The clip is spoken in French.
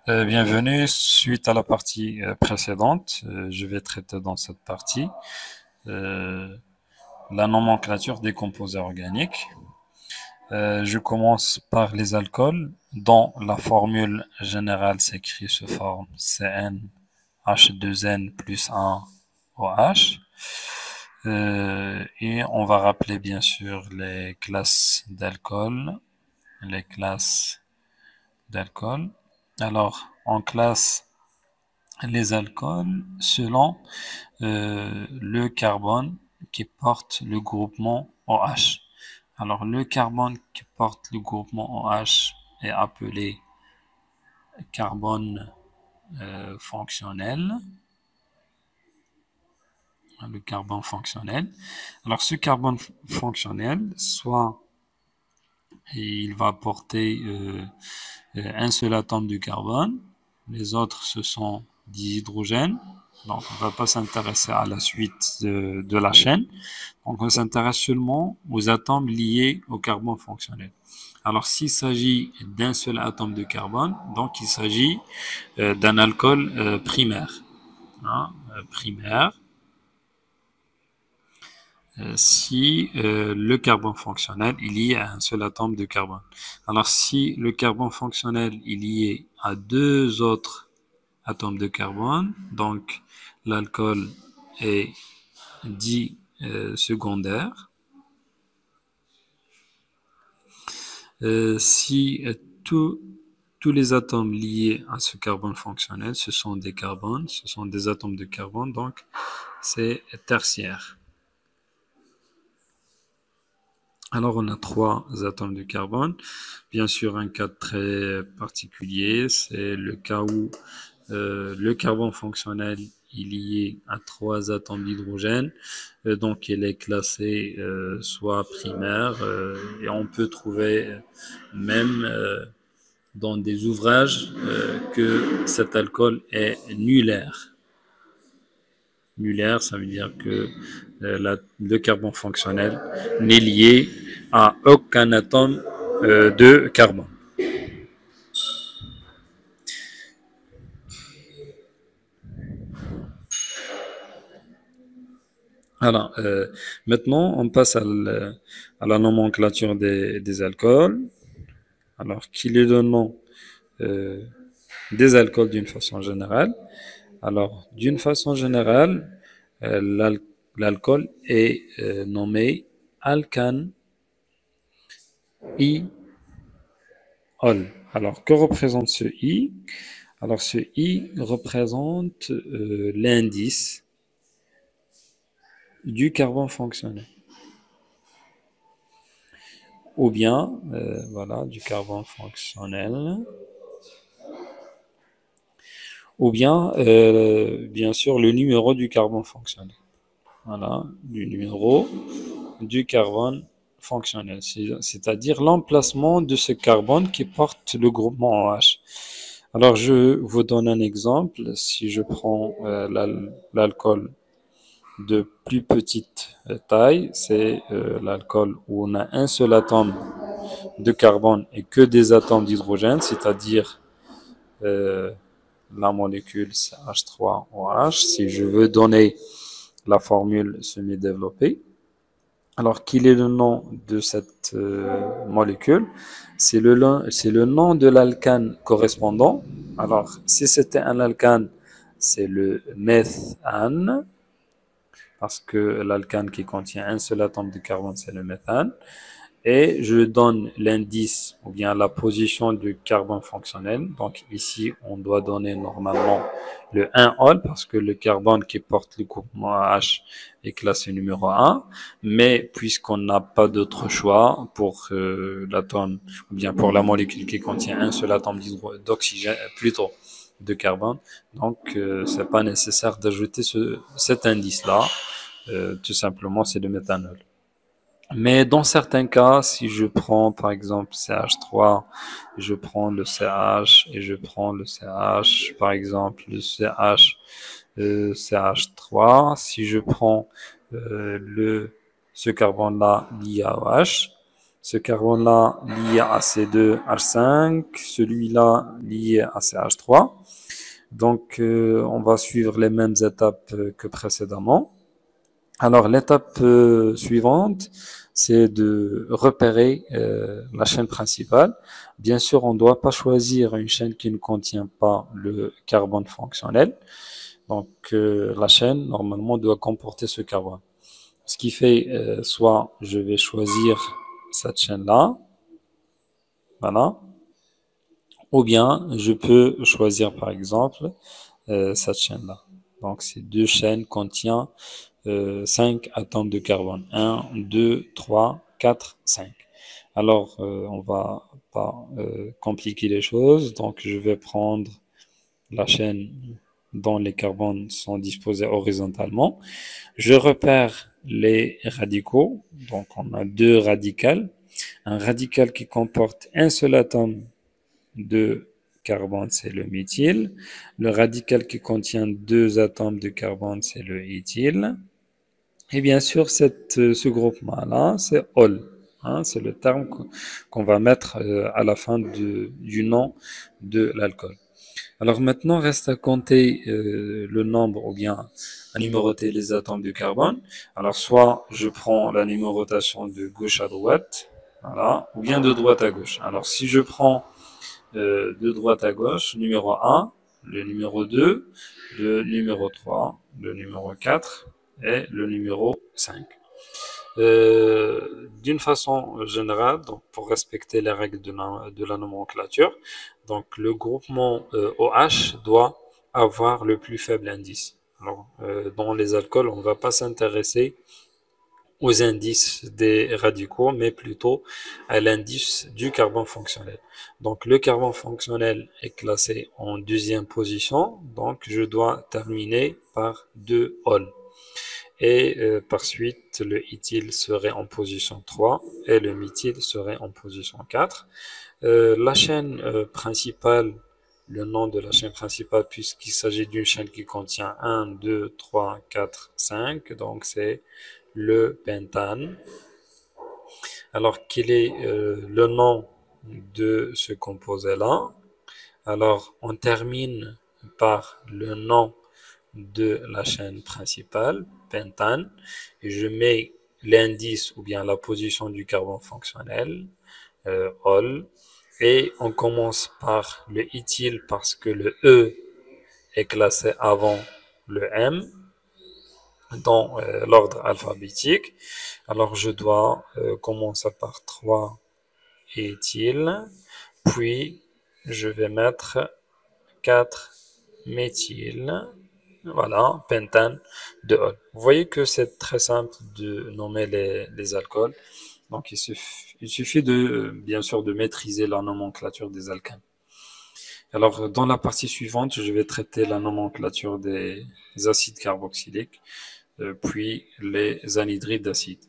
Bienvenue. Suite à la partie précédente, je vais traiter dans cette partie euh, la nomenclature des composés organiques. Je commence par les alcools, dont la formule générale s'écrit sous forme CnH2n plus 1 OH. Et on va rappeler bien sûr les classes d'alcool. Les classes d'alcool. Alors, on classe les alcools selon le carbone qui porte le groupement OH. Alors, le carbone qui porte le groupement OH est appelé carbone fonctionnel. Le carbone fonctionnel. Alors, ce carbone fonctionnel, soit il va porter un seul atome de carbone, les autres ce sont des hydrogènes. Donc, on ne va pas s'intéresser à la suite de la chaîne. Donc, on s'intéresse seulement aux atomes liés au carbone fonctionnel. Alors, s'il s'agit d'un seul atome de carbone, donc il s'agit d'un alcool primaire. Hein, primaire. Si le carbone fonctionnel est lié à un seul atome de carbone. Alors, si le carbone fonctionnel est lié à deux autres atomes de carbone, donc l'alcool est dit secondaire. Si tous les atomes liés à ce carbone fonctionnel, ce sont des carbones, ce sont des atomes de carbone, donc c'est tertiaire. Alors, on a trois atomes de carbone. Bien sûr, un cas très particulier, c'est le cas où le carbone fonctionnel est lié à trois atomes d'hydrogène. Donc, il est classé soit primaire, et on peut trouver même dans des ouvrages que cet alcool est nullaire. Nullaire, ça veut dire que le carbone fonctionnel n'est lié à aucun atome de carbone. Alors, maintenant, on passe à la nomenclature des alcools. Alors, qu'il est le nom euh, des alcools d'une façon générale. Alors, d'une façon générale, l'alcool est nommé alcane, I, ol. Alors, que représente ce I? Alors, ce I représente l'indice du carbone fonctionnel. Ou bien, voilà, du carbone fonctionnel. Ou bien, bien sûr, le numéro du carbone fonctionnel. Voilà, du numéro du carbone fonctionnel, c'est-à-dire l'emplacement de ce carbone qui porte le groupement OH. Alors, je vous donne un exemple. Si je prends l'alcool de plus petite taille, c'est l'alcool où on a un seul atome de carbone et que des atomes d'hydrogène, c'est-à-dire euh, la molécule CH3OH. Si je veux donner la formule semi-développée, alors quel est le nom de cette molécule? C'est le nom de l'alcane correspondant. Alors, si c'était un alcane, c'est le méthane, parce que l'alcane qui contient un seul atome de carbone, c'est le méthane. Et je donne l'indice ou bien la position du carbone fonctionnel. Donc ici, on doit donner normalement le 1-ol parce que le carbone qui porte le groupement H est classé numéro 1. Mais puisqu'on n'a pas d'autre choix pour l'atome ou bien pour la molécule qui contient un seul atome d'oxygène, plutôt de carbone, donc c'est pas nécessaire d'ajouter cet indice-là. Tout simplement, c'est le méthanol. Mais dans certains cas, si je prends par exemple CH3, je prends le CH et je prends le CH, par exemple le CH, CH3, si je prends ce carbone-là lié à OH, ce carbone-là lié à C2H5, celui-là lié à CH3. Donc, on va suivre les mêmes étapes que précédemment. Alors, l'étape suivante, c'est de repérer la chaîne principale. Bien sûr, on ne doit pas choisir une chaîne qui ne contient pas le carbone fonctionnel. Donc, la chaîne, normalement, doit comporter ce carbone. Ce qui fait, soit je vais choisir cette chaîne-là, voilà, ou bien je peux choisir, par exemple, cette chaîne-là. Donc, ces deux chaînes contiennent 5 atomes de carbone. 1, 2, 3, 4, 5. Alors, on va pas compliquer les choses. Donc, je vais prendre la chaîne dont les carbones sont disposés horizontalement. Je repère les radicaux. Donc, on a deux radicales. Un radical qui comporte un seul atome de carbone, c'est le méthyle. Le radical qui contient deux atomes de carbone, c'est le éthyle. Et bien sûr, ce groupement-là, c'est ol. Hein, c'est le terme qu'on va mettre à la fin du nom de l'alcool. Alors maintenant, reste à compter le nombre ou bien à numéroter les atomes de carbone. Alors soit je prends la numérotation de gauche à droite, voilà, ou bien de droite à gauche. Alors si je prends de droite à gauche, numéro 1, le numéro 2, le numéro 3, le numéro 4 et le numéro 5. D'une façon générale, donc pour respecter les règles de la nomenclature, donc le groupement OH doit avoir le plus faible indice. Alors, dans les alcools, on ne va pas s'intéresser aux indices des radicaux, mais plutôt à l'indice du carbone fonctionnel. Donc le carbone fonctionnel est classé en deuxième position, donc je dois terminer par 2 ol. Et par suite, le éthyle serait en position 3 et le méthyle serait en position 4. La chaîne principale, le nom de la chaîne principale, puisqu'il s'agit d'une chaîne qui contient 1, 2, 3, 4, 5, donc c'est le pentane. Alors, quel est le nom de ce composé-là? Alors, on termine par le nom de la chaîne principale, pentane, et je mets l'indice ou bien la position du carbone fonctionnel, ol, et on commence par le éthyle parce que le E est classé avant le M dans l'ordre alphabétique. Alors je dois commencer par 3 éthyle, puis je vais mettre 4 méthyle, voilà, pentane de ol. Vous voyez que c'est très simple de nommer les alcools. Donc il suffit de, bien sûr, de maîtriser la nomenclature des alcanes. Alors dans la partie suivante, je vais traiter la nomenclature des acides carboxyliques, puis les anhydrides d'acide.